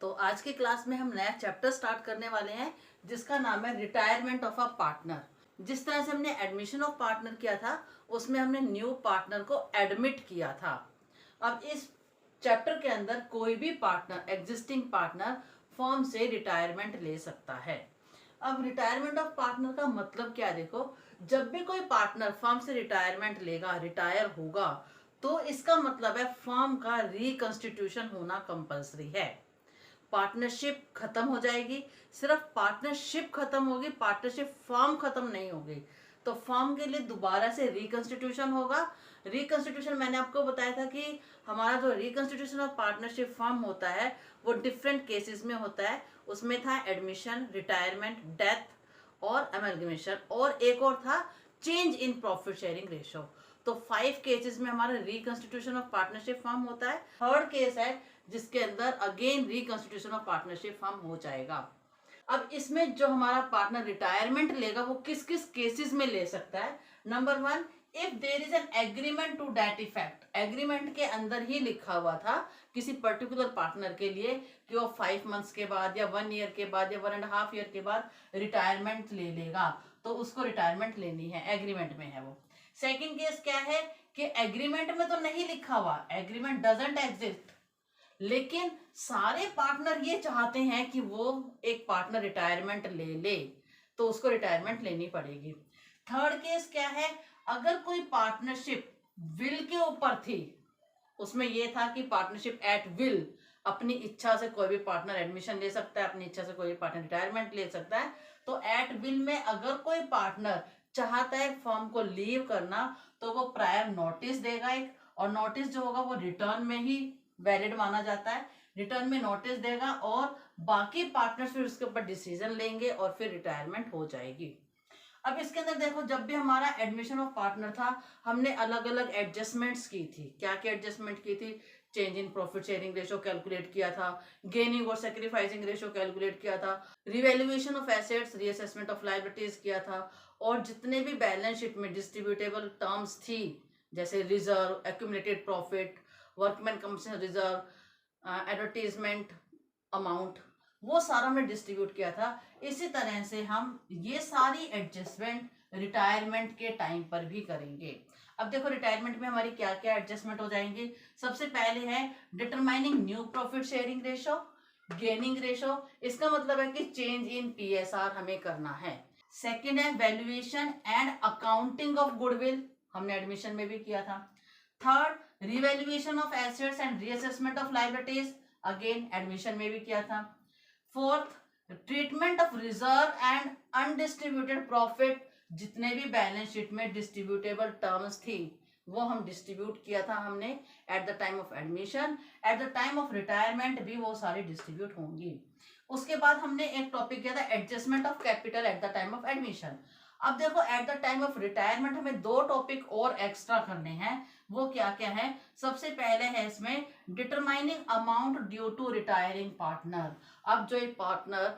तो आज की क्लास में हम नया चैप्टर स्टार्ट करने वाले हैं जिसका नाम है रिटायरमेंट ऑफ अ पार्टनर। जिस तरह से हमने एडमिशन ऑफ पार्टनर किया था उसमें हमने न्यू पार्टनर को एडमिट किया था। अब इस चैप्टर के अंदर कोई भी पार्टनर एग्जिस्टिंग पार्टनर फर्म से रिटायरमेंट ले सकता है। अब रिटायरमेंट ऑफ पार्टनर का मतलब क्या है, देखो जब भी कोई पार्टनर फर्म से रिटायरमेंट लेगा, रिटायर होगा, तो इसका मतलब है फर्म का रिकंस्टिट्यूशन होना कंपलसरी है। पार्टनरशिप खत्म हो जाएगी। सिर्फ पार्टनरशिप खत्म होगी, पार्टनरशिप फर्म खत्म नहीं होगी। तो फर्म के लिए दोबारा से रिकंस्टिट्यूशन होगा। रिकंस्टिट्यूशन मैंने आपको बताया था कि हमारा जो रिकंस्टिट्यूशन ऑफ पार्टनरशिप फर्म होता है वो डिफरेंट केसेस में होता है। उसमें था एडमिशन, रिटायरमेंट, डेथ और अमेलगमेशन, और एक और था change in profit sharing ratio. तो 5 केसेस में हमारा रिकंस्टिट्यूशन ऑफ पार्टनरशिप फर्म होता है। थर्ड केस है जिसके अंदर again reconstitution of partnership firm हो जाएगा। अब इसमें जो हमारा पार्टनर रिटायरमेंट लेगा वो किस किस केसेस में ले सकता है। Number 1, if there is an agreement to that effect. Agreement के अंदर ही लिखा हुआ था किसी पर्टिकुलर पार्टनर के लिए कि वो 5 मंथ्स के बाद या 1 ईयर के बाद या 1.5 ईयर के बाद रिटायरमेंट ले लेगा, तो उसको रिटायरमेंट लेनी है, एग्रीमेंट में है वो। सेकेंड केस क्या है कि एग्रीमेंट में तो नहीं लिखा हुआ, एग्रीमेंट डजंट एग्जिस्ट, लेकिन सारे पार्टनर ये चाहते हैं कि वो एक पार्टनर रिटायरमेंट ले ले, तो उसको रिटायरमेंट लेनी पड़ेगी। थर्ड केस क्या है, अगर कोई पार्टनरशिप विल के ऊपर थी, उसमें ये था कि पार्टनरशिप एट विल, अपनी इच्छा से कोई भी पार्टनर एडमिशन ले सकता है, अपनी इच्छा से कोई भी पार्टनर रिटायरमेंट ले सकता है। तो एट विल में अगर कोई पार्टनर चाहता है फर्म को लीव करना तो वो प्रायर नोटिस देगा एक, और नोटिस जो होगा वो रिटर्न में ही वैलिड माना जाता है। रिटर्न में नोटिस देगा और बाकी पार्टनर्स फिर उसके ऊपर डिसीजन लेंगे और फिर रिटायरमेंट हो जाएगी। अब इसके अंदर देखो, जब भी हमारा एडमिशन ऑफ पार्टनर था हमने अलग अलग एडजस्टमेंट्स की थी। क्या क्या एडजस्टमेंट की थी? Change in profit sharing ratio calculate किया था, गेनिंग और सेक्रीफाइसिंग रेशो कैलकुलेट किया था, revaluation of assets, reassessment of liabilities किया था, और जितने भी बैलेंस शीट में डिस्ट्रीब्यूटेबल टर्म्स थी जैसे reserve, accumulated profit, workman compensation reserve, advertisement amount, वो सारा हमने डिस्ट्रीब्यूट किया था। इसी तरह से हम ये सारी एडजस्टमेंट रिटायरमेंट के टाइम पर भी करेंगे। अब देखो रिटायरमेंट में हमारी क्या क्या एडजस्टमेंट हो जाएंगी। सबसे पहले है determining new profit sharing ratio, gaining ratio, इसका मतलब है कि चेंज इन पीएसआर हमें करना है। सेकेंड है valuation and accounting of goodwill, हमने एडमिशन में भी किया था। Third, revaluation of assets and reassessment of liabilities, again admission में भी किया था। Fourth, treatment of reserve and undistributed profit, जितने भी बैलेंस शीट में डिस्ट्रीब्यूटेबल टर्म्स थी वो हम डिस्ट्रीब्यूट किया था हमने at the time of admission. At the time of retirement भी वो सारी डिस्ट्रीब्यूट होंगी। उसके बाद हमने एक टॉपिक किया था adjustment of capital at the time of admission. अब देखो at the time of retirement हमें 2 टॉपिक और एक्स्ट्रा करने हैं। वो क्या क्या है? सबसे पहले है इसमें determining amount due to retiring partner. अब जो एक पार्टनर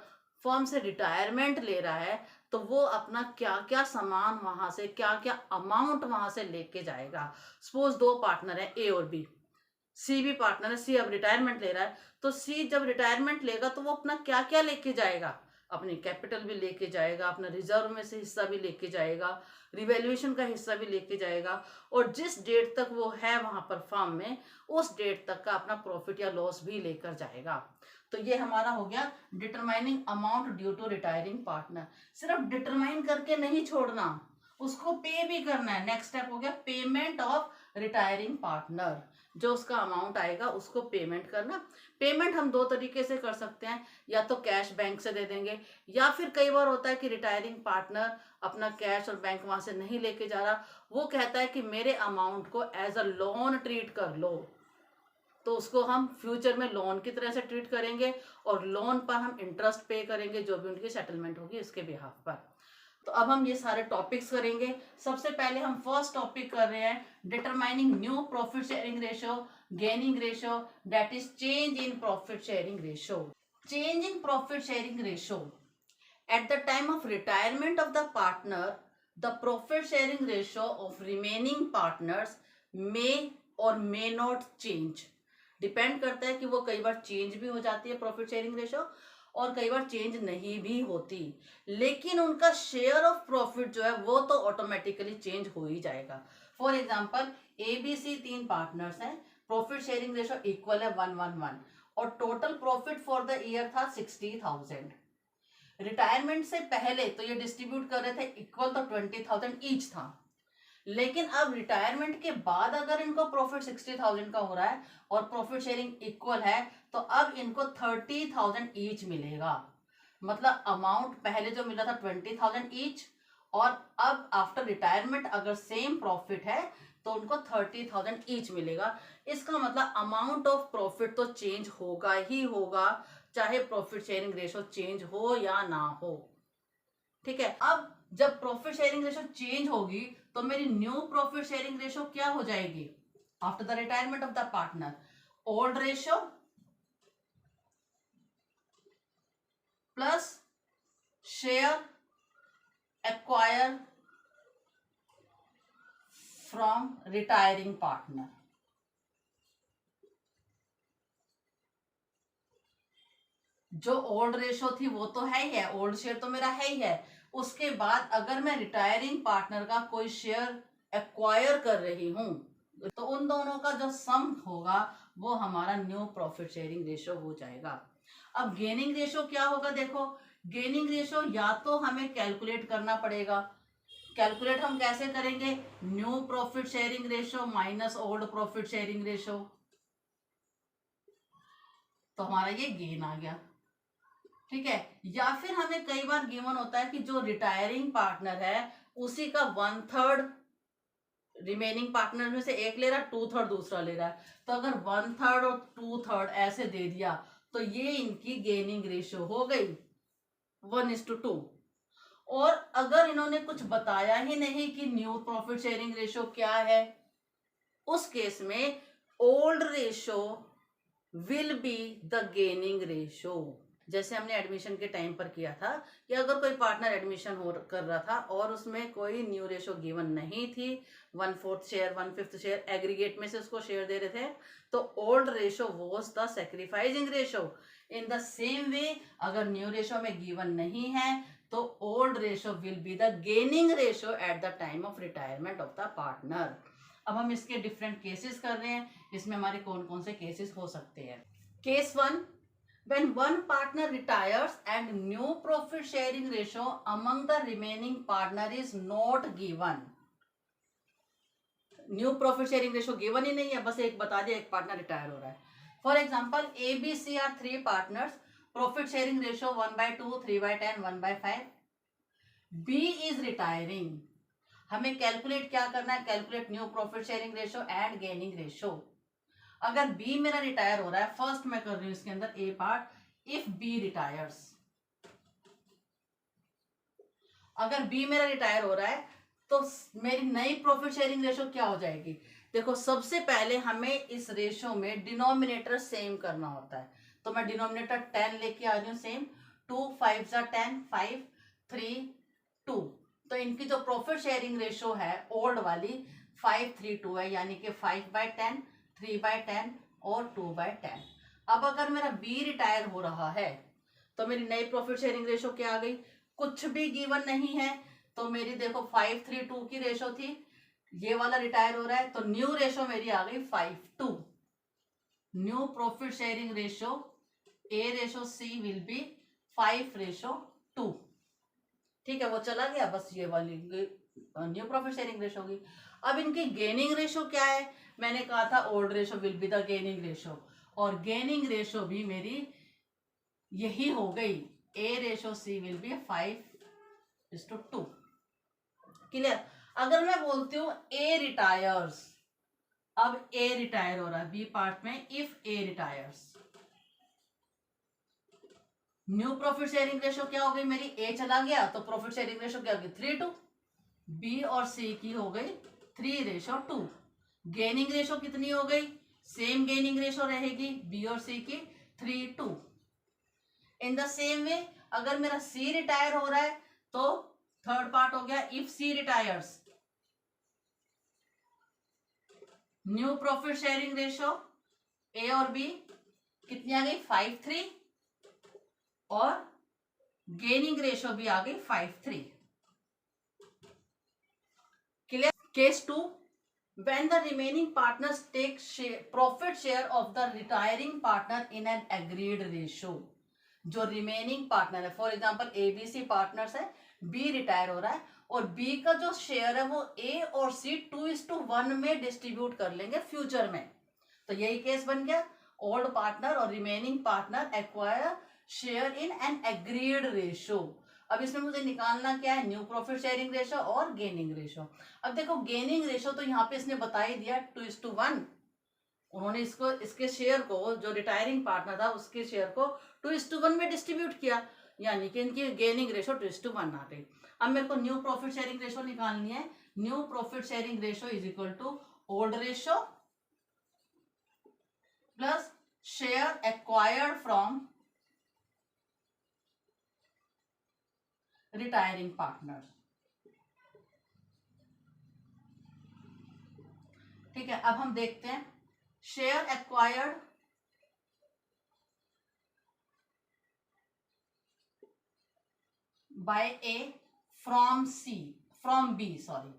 फर्म से रिटायरमेंट ले रहा है तो वो अपना क्या क्या सामान वहां से, क्या क्या अमाउंट वहां से लेके जाएगा। सपोज 2 पार्टनर है ए और बी, सी भी पार्टनर है, सी अब रिटायरमेंट ले रहा है, तो सी जब रिटायरमेंट लेगा तो वो अपना क्या क्या लेके जाएगा, अपनी कैपिटल भी लेके जाएगा, अपना रिजर्व में से हिस्सा भी लेके जाएगा, रिवैल्यूएशन का हिस्सा भी लेके जाएगा, और जिस डेट तक वो है वहां पर फर्म में उस डेट तक का अपना प्रॉफिट या लॉस भी लेकर जाएगा। तो ये हमारा हो गया determining amount due to retiring partner. सिर्फ डिटरमाइन करके नहीं छोड़ना, उसको पे भी करना है। नेक्स्ट स्टेप हो गया पेमेंट ऑफ रिटायरिंग पार्टनर, जो उसका अमाउंट आएगा उसको पेमेंट करना। पेमेंट हम 2 तरीके से कर सकते हैं, या तो कैश बैंक से दे देंगे, या फिर कई बार होता है कि रिटायरिंग पार्टनर अपना कैश और बैंक वहां से नहीं लेके जा रहा, वो कहता है कि मेरे अमाउंट को एज अ लोन ट्रीट कर लो, तो उसको हम फ्यूचर में लोन की तरह से ट्रीट करेंगे और लोन पर हम इंटरेस्ट पे करेंगे जो भी उनकी सेटलमेंट होगी उसके बिहाफ पर। तो अब हम ये सारे टॉपिक्स करेंगे। सबसे पहले हम फर्स्ट टॉपिक कर रहे हैं determining new profit sharing ratio, gaining ratio, that is change in profit sharing ratio. Change in profit sharing ratio at the time of retirement of the partner, the profit sharing ratio of remaining partners may or may not change depend करता है कि वो कई बार change भी हो जाती है profit sharing ratio और कई बार चेंज नहीं भी होती, लेकिन उनका शेयर ऑफ प्रॉफिट जो है वो तो ऑटोमेटिकली चेंज हो ही जाएगा। फॉर एग्जांपल ABC 3 पार्टनर्स हैं, प्रॉफिट शेयरिंग रेशो इक्वल है 1:1 और total profit for the year था 60,000। रिटायरमेंट से पहले तो ये डिस्ट्रीब्यूट कर रहे थे इक्वल, तो 20,000 ईच था, लेकिन अब रिटायरमेंट के बाद अगर इनको प्रॉफिट 60,000 का हो रहा है और प्रॉफिट शेयरिंग इक्वल है तो अब इनको 30,000 ईच मिलेगा। मतलब अमाउंट पहले जो मिला था 20,000 ईच और अब आफ्टर रिटायरमेंट अगर सेम प्रॉफिट है तो उनको 30,000 ईच मिलेगा। इसका मतलब अमाउंट ऑफ प्रॉफिट तो चेंज होगा ही होगा, चाहे प्रॉफिट शेयरिंग रेशो चेंज हो या ना हो। ठीक है, अब जब प्रॉफिट शेयरिंग रेशो चेंज होगी तो मेरी न्यू प्रॉफिट शेयरिंग रेशो क्या हो जाएगी after the retirement of the partner? Old ratio plus share acquire from retiring partner. जो ओल्ड रेशो थी वो तो है ही है, ओल्ड शेयर तो मेरा है ही है। उसके बाद अगर मैं रिटायरिंग पार्टनर का कोई शेयर एक्वायर कर रही हूं तो उन दोनों का जो सम होगा वो हमारा न्यू प्रॉफिट शेयरिंग रेशो हो जाएगा। अब गेनिंग रेशो क्या होगा? देखो, गेनिंग रेशो या तो हमें कैलकुलेट करना पड़ेगा। कैलकुलेट हम कैसे करेंगे? New profit sharing ratio minus old profit sharing ratio, तो हमारा ये गेन आ गया। ठीक है, या फिर हमें कई बार गिवन होता है कि जो रिटायरिंग पार्टनर है उसी का 1/3 रिमेनिंग पार्टनर में से एक ले रहा है, 2/3 दूसरा ले रहा है। तो अगर 1/3 और 2/3 ऐसे दे दिया तो ये इनकी गेनिंग रेशियो हो गई 1:2। और अगर इन्होंने कुछ बताया ही नहीं कि न्यू प्रॉफिट शेयरिंग रेशियो क्या है, उस केस में old ratio will be the gaining ratio. जैसे हमने एडमिशन के टाइम पर किया था कि अगर कोई पार्टनर एडमिशन हो कर रहा था और उसमें कोई न्यू रेशो गिवन नहीं थी, 1/4 शेयर 1/5 शेयर एग्रीगेट में से उसको शेयर दे रहे थे, तो old ratio was the sacrificing ratio. In the same way अगर न्यू रेशो में गिवन नहीं है तो old ratio will be the gaining ratio at the time of retirement of the partner. अब हम इसके डिफरेंट केसेस कर रहे हैं, इसमें हमारे कौन कौन से केसेस हो सकते हैं। Case 1, when one partner retires and new profit sharing ratio among the remaining partner is not given। New profit sharing ratio given ही नहीं है, बस एक बता दिया एक पार्टनर रिटायर हो रहा है। For example ABC are 3 partners, profit sharing ratio 1/2 3/10 1/5। B is retiring. हमें कैलकुलेट क्या करना है? Calculate new profit sharing ratio and gaining ratio. अगर बी मेरा रिटायर हो रहा है, फर्स्ट मैं कर रही हूं इसके अंदर ए पार्ट, इफ बी रिटायर्स, अगर बी मेरा रिटायर हो रहा है तो मेरी नई प्रॉफिट शेयरिंग रेशो क्या हो जाएगी? देखो, सबसे पहले हमें इस रेशो में डिनोमिनेटर सेम करना होता है, तो मैं डिनोमिनेटर 10 लेके आ रही हूँ सेम। 2 5 10 5 3 2, तो इनकी जो प्रॉफिट शेयरिंग रेशो है ओल्ड वाली 5:3:2 है, यानी कि 5/10 3/10 और 2/10। अब अगर मेरा बी रिटायर हो रहा है तो मेरी नई प्रॉफिट शेयरिंग रेशो क्या आ गई? कुछ भी गिवन नहीं है, तो मेरी देखो 5:3:2 की रेशो थी, ये वाला रिटायर हो रहा है तो न्यू रेशो मेरी आ गई 5:2। New profit sharing ratio A/C will be 5:2। ठीक है, वो चला गया, बस ये वाली न्यू प्रॉफिट शेयरिंग रेशो होगी। अब इनकी गेनिंग रेशो क्या है? मैंने कहा था old ratio will be the gaining ratio, और गेनिंग रेशो भी मेरी यही हो गई, A/C विल बी 5:2। क्लियर? अगर मैं बोलती हूँ ए रिटायर्स, अब ए रिटायर हो रहा है बी पार्ट में, if A retires, new profit sharing ratio क्या हो गई मेरी? ए चला गया तो प्रॉफिट शेयरिंग रेशो क्या हो गई? 3:2। बी और सी की हो गई 3:2। गेनिंग रेशो कितनी हो गई? सेम गेनिंग रेशो रहेगी बी और सी की 3:2। इन द सेम वे अगर मेरा सी रिटायर हो रहा है तो थर्ड पार्ट हो गया, if C retires, new profit sharing ratio A और बी कितनी आ गई 5:3 और गेनिंग रेशियो भी आ गई 5:3। Clear. Case 2, when the remaining partners take profit share of the retiring partner in an agreed ratio। जो रिमेनिंग पार्टनर है, फॉर एग्जांपल एबीसी पार्टनर्स है, B retire हो रहा है और बी का जो शेयर है वो ए और सी 2:1 में डिस्ट्रीब्यूट कर लेंगे फ्यूचर में। तो यही केस बन गया, ओल्ड पार्टनर और remaining partner acquire share in an agreed ratio. अब इसमें मुझे निकालना क्या है, न्यू प्रॉफिट शेयरिंग रेशियो और गेनिंग रेशियो। अब देखो गेनिंग रेशियो तो यहाँ पे इसने बता ही दिया 2:1। उन्होंने इसको, इसके शेयर को, जो रिटायरिंग पार्टनर था उसके शेयर को 2:1 में डिस्ट्रीब्यूट किया, यानी कि इनकी गेनिंग रेशियो 2:1 आ गई। अब मेरे को न्यू प्रॉफिट शेयरिंग रेशियो निकालनी है। New profit sharing ratio is equal to old ratio plus share acquired from retiring partner. ठीक है, अब हम देखते हैं share acquired by A from C, from B, sorry,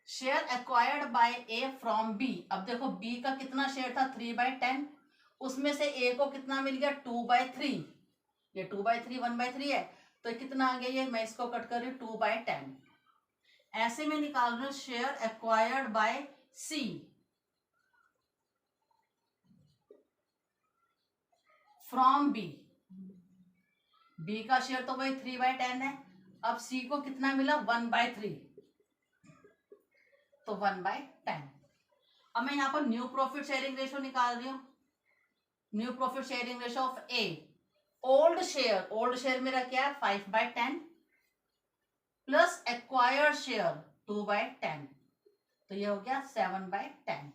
share acquired by A from B. अब देखो बी का कितना शेयर था 3/10, उसमें से ए को कितना मिल गया 2/3। ये 2/3 1/3 है, तो कितना आ गया, ये मैं इसको कट कर रही हूँ 2/10। ऐसे में निकाल रही हूँ share acquired by C from B. B का शेयर तो वही 3/10 है, अब सी को कितना मिला 1/3, तो 1/10। अब मैं यहाँ पर न्यू प्रॉफिट शेयरिंग रेशियो निकाल रही हूँ। New profit sharing ratio of A, old share मेरा क्या है 5/10 प्लस एक्वायर्ड शेयर 2/10, तो ये हो गया 7/10।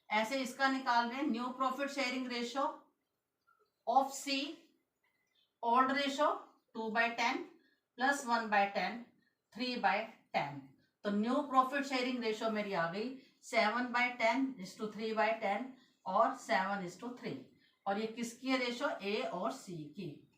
ऐसे इसका निकाल रहे हैं new profit sharing ratio of C, old ratio 2/10 plus 1/10 3/10। तो न्यू प्रॉफिट शेयरिंग रेशियो मेरी आ गई 7/10:3/10 और 7:3। और ये किसकी है रेशियो, ए और सी की।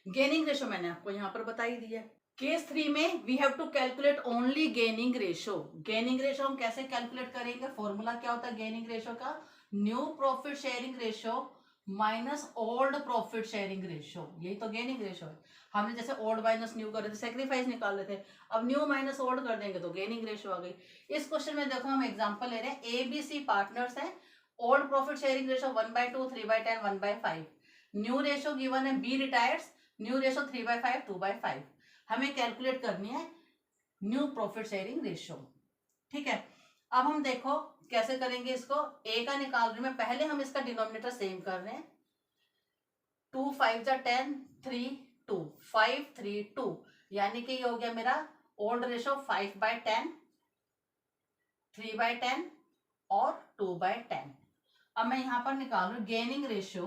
गेनिंग रेशियो मैंने आपको यहां पर बताई दी है। केस 3 में we have to calculate only gaining ratio. Gaining ratio हम कैसे कैलकुलेट करेंगे, फॉर्मूला क्या होता है गेनिंग रेशियो का, new profit sharing ratio minus old profit sharing ratio. यही तो गेनिंग रेशियो है। हमने जैसे ओल्ड माइनस न्यू कर रहे थे, सेक्रीफाइस निकाल रहे थे, अब न्यू माइनस ओल्ड कर देंगे तो गेनिंग रेशियो आ गई। इस क्वेश्चन में देखो हम एग्जांपल ले रहे हैं, ए बी सी पार्टनर्स हैं, old profit sharing ratio 1/2 3/10 1/5, new ratio given है बी रिटायर्स, न्यू रेशियो 3/5 2/5। हमें कैलकुलेट करनी है न्यू प्रॉफिट शेयरिंग रेशियो। ठीक है, अब हम देखो कैसे करेंगे इसको। ए का निकाल रही हूं मैं, पहले हम इसका डिनोमिनेटर सेम कर रहे हैं। 2 5 10 3 2 5 3 2, यानी कि ये हो गया मेरा ओल्ड रेशियो 5/10 3/10 और 2/10। अब मैं यहां पर निकाल रही हूं gaining ratio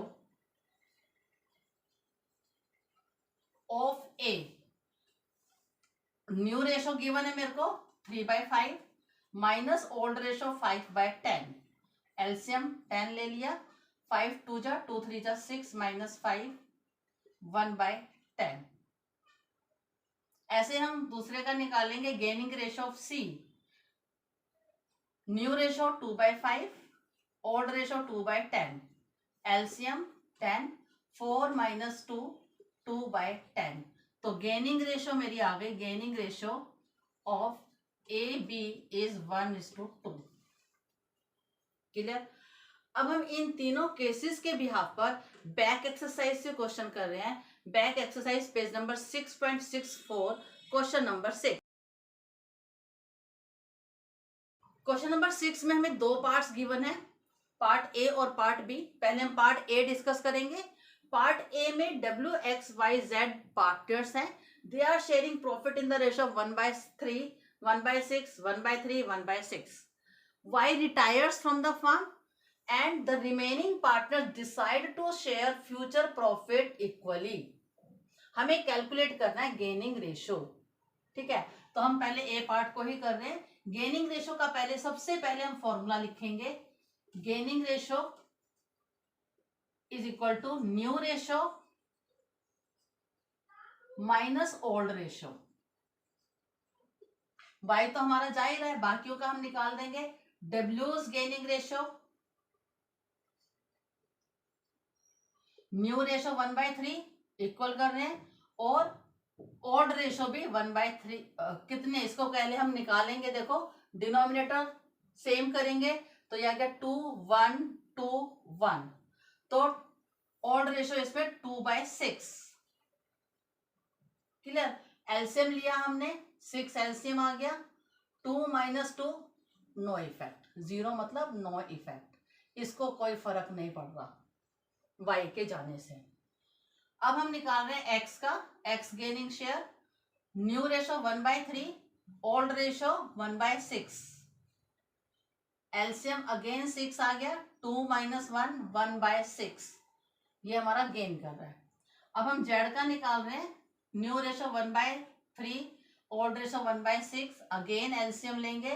of A. New ratio given है मेरे को 3/5 माइनस ओल्ड रेशियो 5/10, एलसीएम 10 ले लिया, 5 2 जा 2 3 जा 6 माइनस 5 1/10। ऐसे हम दूसरे का निकालेंगे gaining ratio of C. New ratio 2/5, old ratio 2/10, LCM 10, 4 minus 2 2/10। तो गेनिंग रेशियो मेरी आ गई, gaining ratio of A B is 1:2। Clear. अब हम इन तीनों केसेस के बिहाफ पर बैक एक्सरसाइज से क्वेश्चन कर रहे हैं। Back exercise page number 6.64, question number 6। Question number 6 में हमें दो पार्ट्स गिवन है, पार्ट ए और पार्ट बी। पहले हम पार्ट ए डिस्कस करेंगे। पार्ट ए में WXYZ पार्टनर्स हैं, they are sharing profit in the ratio of 1/3 1/6 1/3 1/6। Y retires from the firm and the remaining partners decide to share future profit equally। हमें calculate करना है गेनिंग रेशियो। ठीक है, तो हम पहले ए पार्ट को ही कर रहे हैं। गेनिंग रेशियो का पहले, सबसे पहले हम फॉर्मूला लिखेंगे gaining ratio is equal to new ratio minus old ratio. y तो हमारा जा ही रहा है, बाकियों का हम निकाल देंगे। W's gaining ratio, new ratio 1/3 equal कर रहे हैं, और ओल्ड रेशो भी 1/3 कितने, इसको पहले हम निकालेंगे। देखो डिनोमिनेटर सेम करेंगे तो यह गया 2 1 2 1, तो ओल्ड रेशो इसमें 2/6। क्लियर। एलसीएम लिया हमने, 6 एलसीएम आ गया। 2 - 2 नो इफेक्ट, 0 मतलब नो इफेक्ट, इसको कोई फर्क नहीं पड़ रहा y के जाने से। अब हम निकाल रहे हैं x का, x gaining share, new ratio 1/3, old ratio 1/6, LCM again 6 आ गया, 2 - 1 1/6, ये हमारा गेन कर रहा है। अब हम z का निकाल रहे हैं, new ratio 1/3, old ratio 1/6, again LCM लेंगे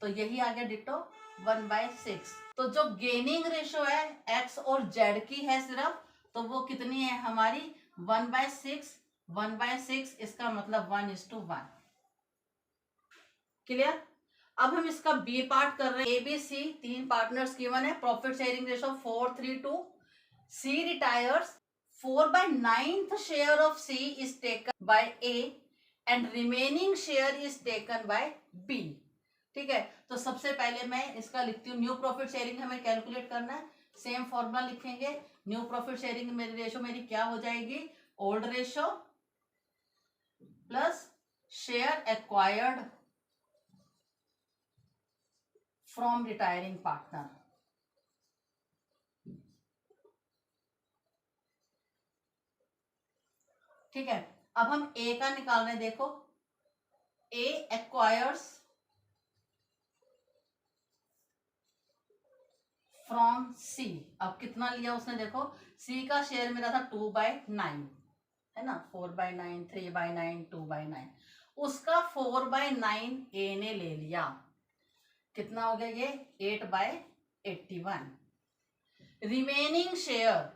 तो यही आ गया डिटो 1/6। तो जो गेनिंग रेशो है x और z की है सिर्फ, तो वो कितनी है हमारी 1/6 1/6, इसका मतलब 1:1। क्लियर। अब हम इसका बी पार्ट कर रहे हैं। A B C 3 partners given है, profit sharing ratio 4:3:2। C retires, 4/9 share of C is taken by A and remaining share is taken by B. ठीक है, तो सबसे पहले मैं इसका लिखती हूँ, न्यू प्रॉफिट शेयरिंग हमें कैलकुलेट करना है। सेम फॉर्मूला लिखेंगे, न्यू प्रॉफिट शेयरिंग मेरी रेशो मेरी क्या हो जाएगी, old ratio plus share acquired from retiring partner. ठीक है, अब हम ए का निकाल रहे हैं। देखो ए एक्वायर्स फ्रॉम सी, अब कितना लिया उसने, देखो सी का शेयर मेरा था 2/9 है ना, 4/9 3/9 2/9, उसका 4/9 ए ने ले लिया, कितना हो गया ये 8/81। रिमेनिंग शेयर,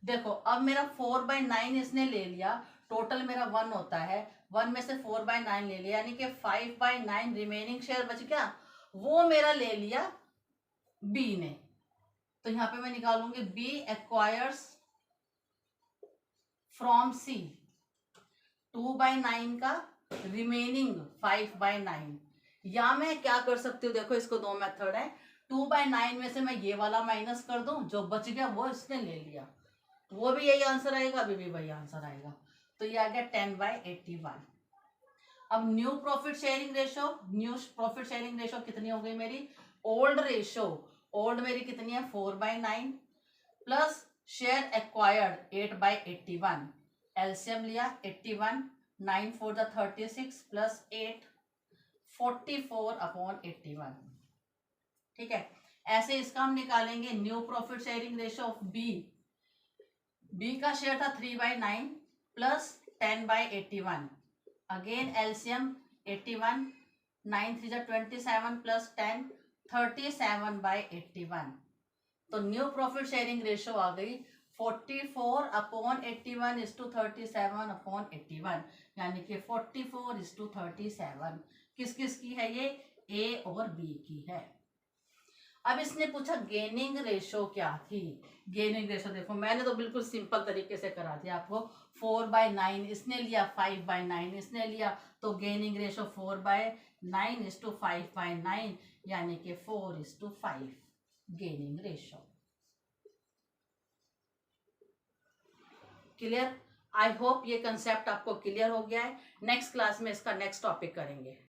देखो अब मेरा 4/9 इसने ले लिया, टोटल मेरा 1 होता है, 1 में से 4/9 ले लिया, यानी कि 5/9 रिमेनिंग शेयर बच गया, वो मेरा ले लिया बी ने। तो यहां पे मैं निकालूंगी बी एक्वायर्स फ्रॉम सी 2/9 का रिमेनिंग 5/9, या मैं क्या कर सकती हूँ, देखो इसको 2 मेथड है। 2/9 में से मैं ये वाला माइनस कर दूं, जो बच गया वो इसने ले लिया, वो भी यही आंसर आएगा, अभी भी वही आंसर आएगा, तो ये आ गया 10/81। अब new profit sharing ratio, new profit sharing ratio कितनी हो गई मेरी, ओल्ड रेशो, ओल्ड मेरी कितनी है 4/9 प्लस शेयर एक्वायर्ड 8/81, एलसीएम लिया 81, 9 4 36 प्लस 8 44/81। ठीक है, ऐसे इसका हम निकालेंगे new profit sharing ratio of B. B का शेयर था 3/9 प्लस 10/81, अगेन एलसीएम 81, 9 3 27 प्लस 10 37/81। तो न्यू प्रॉफिट शेयरिंग रेशो आ गई 44/81 इज टू 37/81, यानी कि 44:37। किस किस की है ये, ए और बी की है। अब इसने पूछा गेनिंग रेशो क्या थी। गेनिंग रेशो देखो मैंने तो बिल्कुल सिंपल तरीके से करा दिया आपको, 4/9 इसने लिया, 5/9 इसने लिया, तो गेनिंग रेशो 4/9 इज टू 5/9, यानी कि 4:5 gaining ratio. Clear. I hope ये कंसेप्ट आपको क्लियर हो गया है। नेक्स्ट क्लास में इसका नेक्स्ट टॉपिक करेंगे।